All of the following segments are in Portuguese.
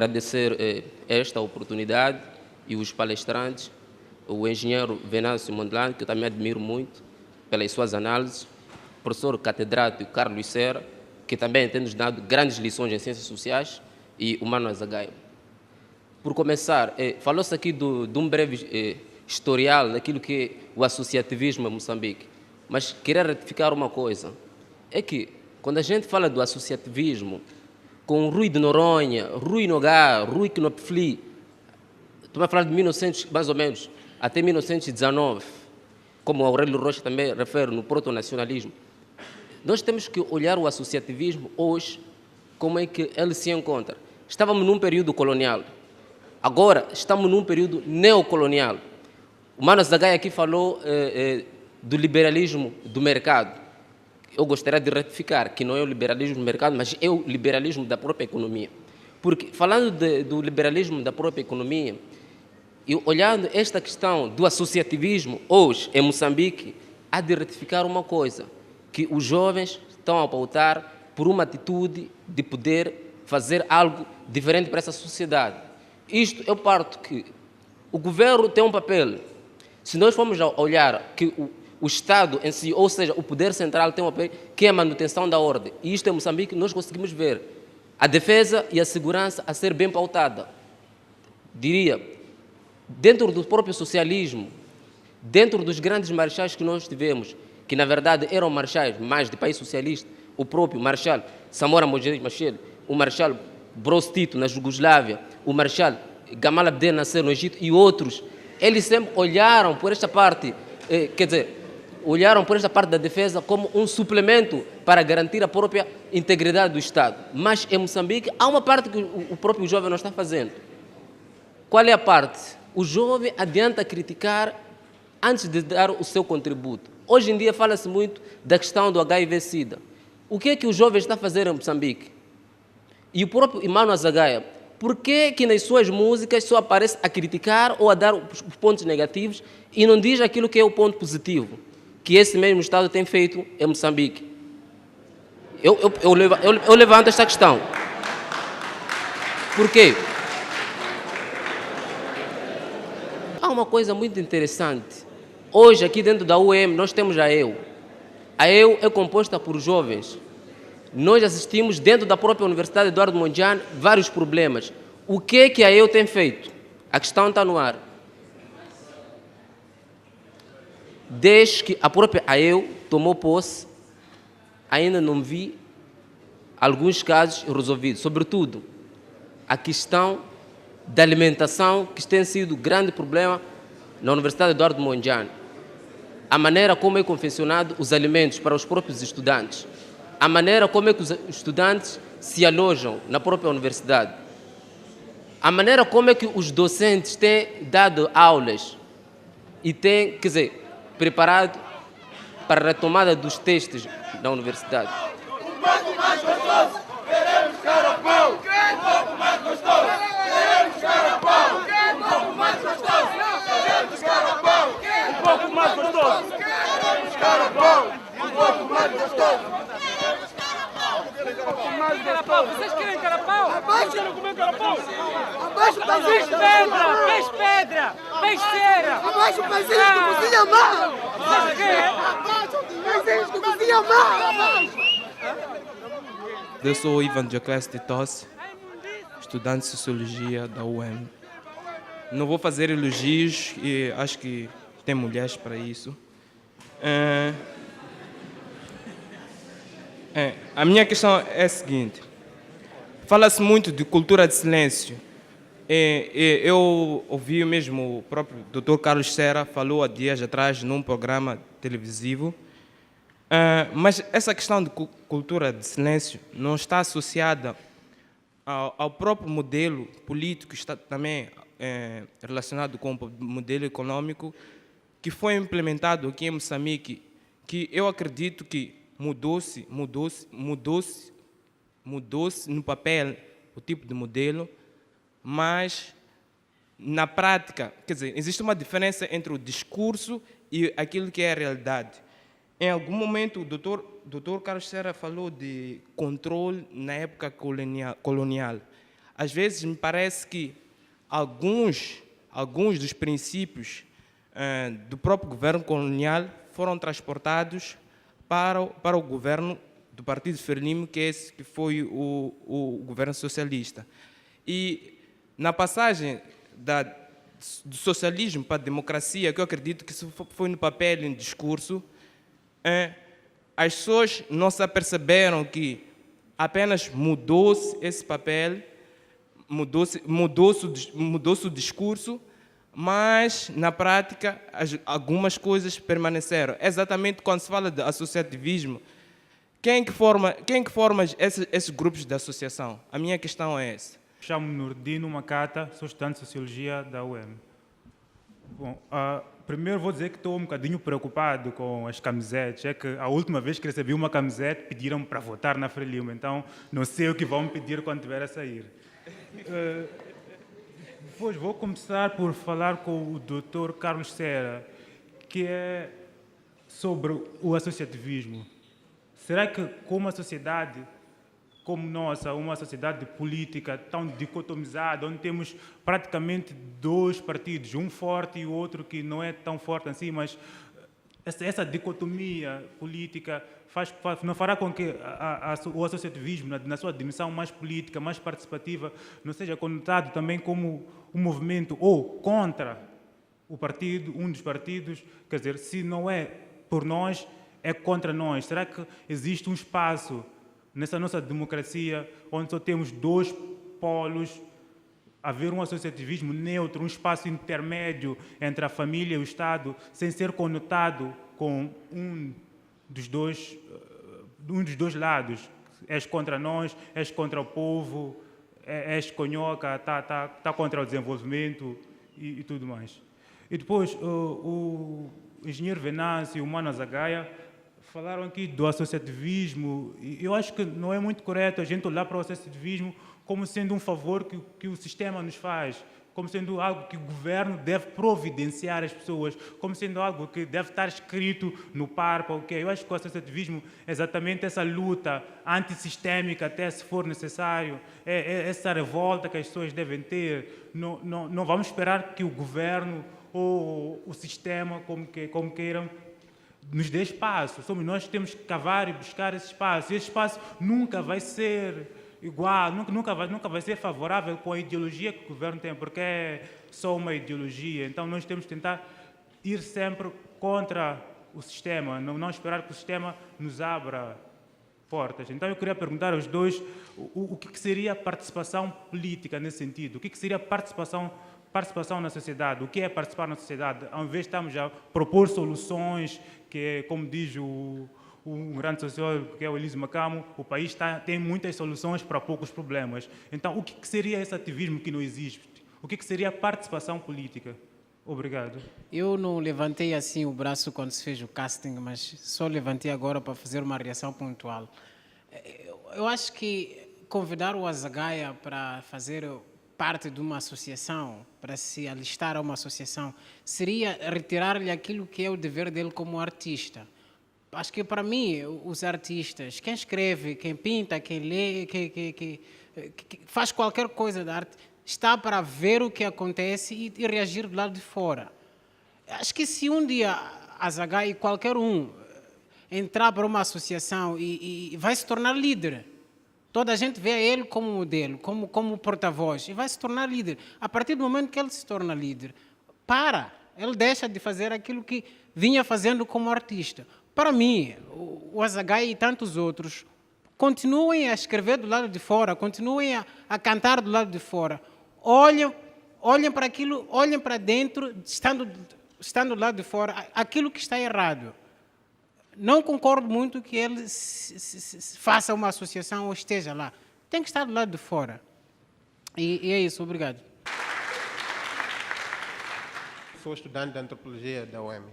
agradecer esta oportunidade e os palestrantes, o engenheiro Venâncio Mondlane, que eu também admiro muito pelas suas análises, o professor catedrático Carlos Serra, que também tem nos dado grandes lições em ciências sociais, e o Mano Azagaia. Por começar, falou-se aqui de um breve historial daquilo que é o associativismo em Moçambique, mas queria retificar uma coisa, é que quando a gente fala do associativismo, com Rui de Noronha, Rui Nogá, Rui Knopfli, estou a falar de 1900, mais ou menos, até 1919, como Aurélio Rocha também refere no proto-nacionalismo, nós temos que olhar o associativismo hoje, como é que ele se encontra. Estávamos num período colonial, agora estamos num período neocolonial. O Mano Azagaia aqui falou do liberalismo do mercado. Eu gostaria de retificar que não é o liberalismo do mercado, mas é o liberalismo da própria economia. Porque, falando do liberalismo da própria economia, e olhando esta questão do associativismo hoje em Moçambique, há de retificar uma coisa, que os jovens estão a pautar por uma atitude de poder fazer algo diferente para essa sociedade. Isto eu parto que o governo tem um papel. Se nós formos a olhar que o Estado em si, ou seja, o poder central tem um papel que é a manutenção da ordem. E isto em Moçambique nós conseguimos ver a defesa e a segurança a ser bem pautada. Diria, dentro do próprio socialismo, dentro dos grandes marechais que nós tivemos, que na verdade eram marechais mais de país socialista, o próprio marechal Samora Machel, o marechal Broz Tito na Jugoslávia, o marechal Gamal Abdel Nasser no Egito e outros, eles sempre olharam por esta parte, olharam por esta parte da defesa como um suplemento para garantir a própria integridade do Estado. Mas em Moçambique há uma parte que o próprio jovem não está fazendo. Qual é a parte? O jovem adianta criticar antes de dar o seu contributo. Hoje em dia fala-se muito da questão do HIV-Sida. O que é que o jovem está a fazer em Moçambique? E o próprio Mano Azagaia, por que nas suas músicas só aparece a criticar ou a dar os pontos negativos e não diz aquilo que é o ponto positivo que esse mesmo Estado tem feito em Moçambique? Eu levanto esta questão. Por quê? Há uma coisa muito interessante. Hoje, aqui dentro da UEM, nós temos a EU. A EU é composta por jovens. Nós assistimos, dentro da própria Universidade Eduardo Mondlane, vários problemas. O que é que a EU tem feito? A questão está no ar. Desde que a própria AEU tomou posse, ainda não vi alguns casos resolvidos, sobretudo a questão da alimentação, que tem sido um grande problema na Universidade Eduardo Mondlane. A maneira como é confeccionado os alimentos para os próprios estudantes, a maneira como é que os estudantes se alojam na própria universidade, a maneira como é que os docentes têm dado aulas e têm, preparado para a retomada dos testes na universidade. Um pouco mais gostoso, queremos carapau. Um pouco mais gostoso, queremos carapau. Um pouco mais gostoso, queremos carapau. Um pouco mais gostoso, queremos carapau. Um pouco mais gostoso. Vocês querem carapau? Abaixo, Vocês não comem carapau? abaixo o Peixe pezinho. pedra, peixe cera. Abaixo o pezinho que cozinha mal. Vocês querem? Pezinhos que cozinha mal. Eu sou o Ivan Dioclésio de Tosse, estudante de Sociologia da UEM. Não vou fazer elogios e acho que tem mulheres para isso. A minha questão é a seguinte. Fala-se muito de cultura de silêncio. Eu ouvi mesmo o próprio Dr. Carlos Serra falou há dias atrás num programa televisivo, mas essa questão de cultura de silêncio não está associada ao próprio modelo político, está também relacionado com o modelo econômico que foi implementado aqui em Moçambique, que eu acredito que mudou-se no papel o tipo de modelo, mas na prática, existe uma diferença entre o discurso e aquilo que é a realidade. Em algum momento, o Dr. Carlos Serra falou de controle na época colonial. às vezes me parece que alguns dos princípios do próprio governo colonial foram transportados para o governo do Partido Frelimo, que foi o governo socialista. E na passagem do socialismo para a democracia, que eu acredito que isso foi no papel e no discurso, as pessoas não se aperceberam que apenas mudou-se esse papel, mudou-se o discurso, mas na prática algumas coisas permaneceram. Exatamente quando se fala de associativismo, quem que forma esses grupos de associação? A minha questão é essa. Chamo-me Nurdino Macata, sou estudante de Sociologia da UEM. Bom, primeiro vou dizer que estou um bocadinho preocupado com as camisetas. É que a última vez que recebi uma camiseta pediram para votar na Frelimo, então não sei o que vão me pedir quando estiver a sair. Depois vou começar por falar com o Dr. Carlos Serra, que é sobre o associativismo. Será que, como uma sociedade como nossa, uma sociedade política tão dicotomizada, onde temos praticamente dois partidos, um forte e o outro que não é tão forte assim, mas essa dicotomia política não fará com que o associativismo, na sua dimensão mais política, mais participativa, não seja conotado também como um movimento ou contra o partido, um dos partidos, quer dizer, se não é por nós, é contra nós. Será que existe um espaço nessa nossa democracia onde só temos dois polos, haver um associativismo neutro, um espaço intermédio entre a família e o Estado, sem ser conotado com um dos dois lados? És contra nós, és contra o povo, és conhoca, tá contra o desenvolvimento e tudo mais. E depois o engenheiro Venâncio e o Mano Zagaia falaram aqui do associativismo, e eu acho que não é muito correto a gente olhar para o associativismo como sendo um favor que o sistema nos faz, como sendo algo que o governo deve providenciar às pessoas, como sendo algo que deve estar escrito no PARPA. Okay? Eu acho que o associativismo é exatamente essa luta antissistêmica, até se for necessário, é essa revolta que as pessoas devem ter. Não vamos esperar que o governo ou o sistema, como queiram, nos dê espaço. Somos nós que temos que cavar e buscar esse espaço. E esse espaço nunca vai ser igual, nunca vai ser favorável com a ideologia que o governo tem, porque é só uma ideologia. Então nós temos que tentar ir sempre contra o sistema, não esperar que o sistema nos abra portas. Então eu queria perguntar aos dois o que seria participação política nesse sentido, o que seria participação na sociedade. O que é participar na sociedade? Ao invés de estarmos a propor soluções, que é, como diz um grande sociólogo, que é o Elísio Macamo, o país tem muitas soluções para poucos problemas. Então, o que seria esse ativismo que não existe? O que seria a participação política? Obrigado. Eu não levantei assim o braço quando se fez o casting, mas só levantei agora para fazer uma reação pontual. Eu acho que convidar o Azagaia para fazer parte de uma associação, para se alistar a uma associação, seria retirar-lhe aquilo que é o dever dele como artista. Acho que, para mim, os artistas, quem escreve, quem pinta, quem lê, que faz qualquer coisa da arte, está para ver o que acontece e reagir do lado de fora. Acho que se um dia a Zagai e qualquer um entrar para uma associação e vai se tornar líder, toda a gente vê ele como modelo, como porta-voz, e vai se tornar líder. A partir do momento que ele se torna líder, ele deixa de fazer aquilo que vinha fazendo como artista. Para mim, o Azagaia e tantos outros continuem a escrever do lado de fora, continuem a cantar do lado de fora. Olhem para aquilo, olhem para dentro, estando do lado de fora, aquilo que está errado. Não concordo muito que ele faça uma associação ou esteja lá. Tem que estar do lado de fora. E é isso, obrigado. Sou estudante de Antropologia da UEM.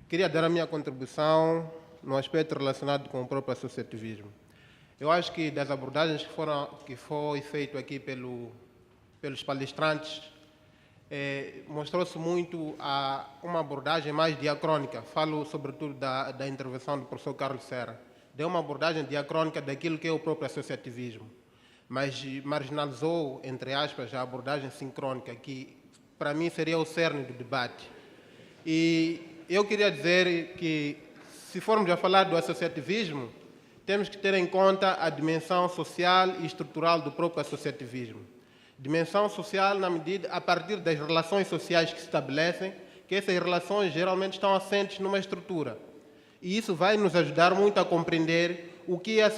Queria dar a minha contribuição no aspecto relacionado com o próprio associativismo. Eu acho que das abordagens que foi feito aqui pelos palestrantes, mostrou-se muito uma abordagem mais diacrônica. Falo sobretudo da intervenção do professor Carlos Serra, deu uma abordagem diacrônica daquilo que é o próprio associativismo, mas marginalizou, entre aspas, a abordagem sincrônica, que para mim seria o cerne do debate. E eu queria dizer que, se formos a falar do associativismo, temos que ter em conta a dimensão social e estrutural do próprio associativismo. Dimensão social na medida, a partir das relações sociais que se estabelecem, que essas relações geralmente estão assentes numa estrutura. E isso vai nos ajudar muito a compreender o que é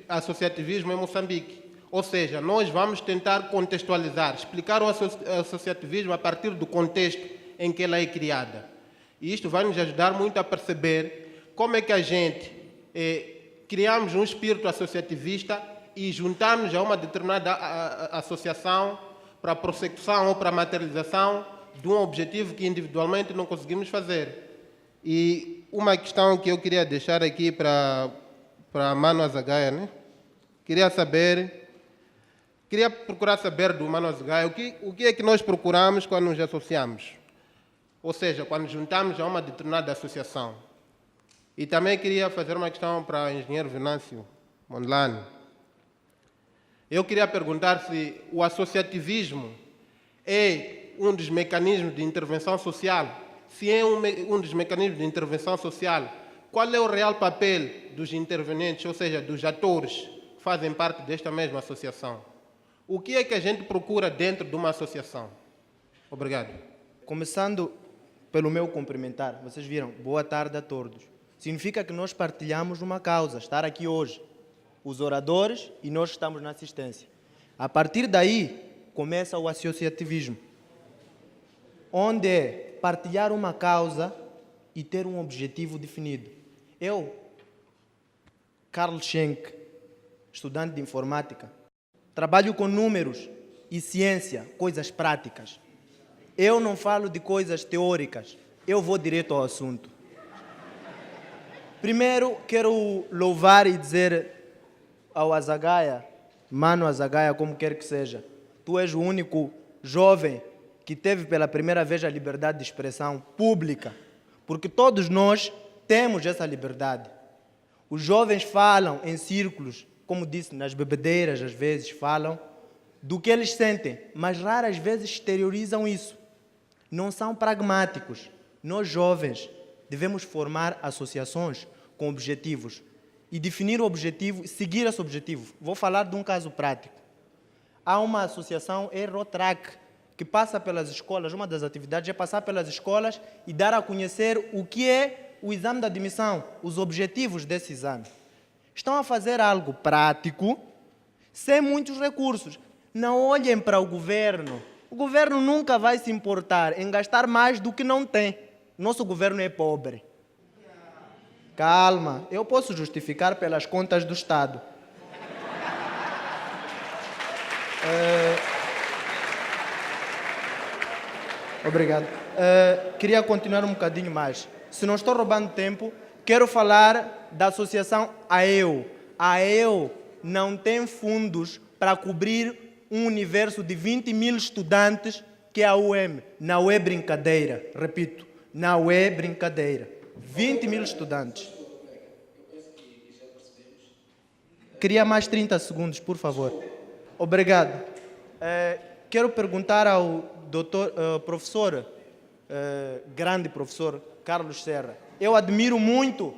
associativismo em Moçambique. Ou seja, nós vamos tentar contextualizar, explicar o associativismo a partir do contexto em que ela é criada. E isto vai nos ajudar muito a perceber como é que a gente criamos um espírito associativista e juntamos a uma determinada associação para a prossecução ou para a materialização de um objetivo que individualmente não conseguimos fazer. E uma questão que eu queria deixar aqui para Mano Azagaia, né? Queria procurar saber do Mano Azagaia o que é que nós procuramos quando nos associamos. Ou seja, quando juntamos a uma determinada associação. E também queria fazer uma questão para o engenheiro Venâncio Mondlane. Eu queria perguntar se o associativismo é um dos mecanismos de intervenção social. Se é um dos mecanismos de intervenção social, qual é o real papel dos intervenientes, ou seja, dos atores que fazem parte desta mesma associação? O que é que a gente procura dentro de uma associação? Obrigado. Começando pelo meu cumprimentar, vocês viram, boa tarde a todos. Significa que nós partilhamos uma causa, estar aqui hoje. Os oradores e nós estamos na assistência. A partir daí, começa o associativismo, onde é partilhar uma causa e ter um objetivo definido. Eu, Carlos Schenck, estudante de informática, trabalho com números e ciência, coisas práticas. Eu não falo de coisas teóricas, eu vou direto ao assunto. Primeiro, quero louvar e dizer ao Azagaia, Mano Azagaia, como quer que seja, tu és o único jovem que teve pela primeira vez a liberdade de expressão pública, porque todos nós temos essa liberdade. Os jovens falam em círculos, como disse, nas bebedeiras, às vezes falam do que eles sentem, mas raras vezes exteriorizam isso. Não são pragmáticos. Nós, jovens, devemos formar associações com objetivos e definir o objetivo e seguir esse objetivo. Vou falar de um caso prático. Há uma associação, Rotrac, que passa pelas escolas, uma das atividades é passar pelas escolas e dar a conhecer o que é o exame de admissão, os objetivos desse exame. Estão a fazer algo prático, sem muitos recursos. Não olhem para o governo. O governo nunca vai se importar em gastar mais do que não tem. Nosso governo é pobre. Calma, eu posso justificar pelas contas do Estado. Obrigado. Queria continuar um bocadinho mais. Se não estou roubando tempo, quero falar da associação AEU. A AEU não tem fundos para cobrir um universo de 20 mil estudantes que é a UEM. Não é brincadeira, repito, não é brincadeira. 20 mil estudantes. Queria mais 30 segundos, por favor. Obrigado. Quero perguntar ao professor, grande professor Carlos Serra. Eu admiro muito,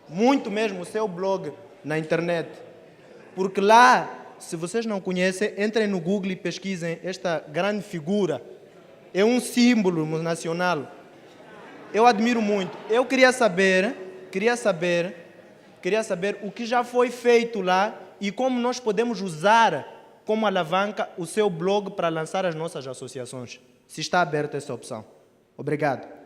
muito mesmo o seu blog na internet. Porque lá, se vocês não conhecem, entrem no Google e pesquisem esta grande figura. É um símbolo nacional. Eu admiro muito. Eu queria saber o que já foi feito lá e como nós podemos usar como alavanca o seu blog para lançar as nossas associações. Se está aberta essa opção. Obrigado.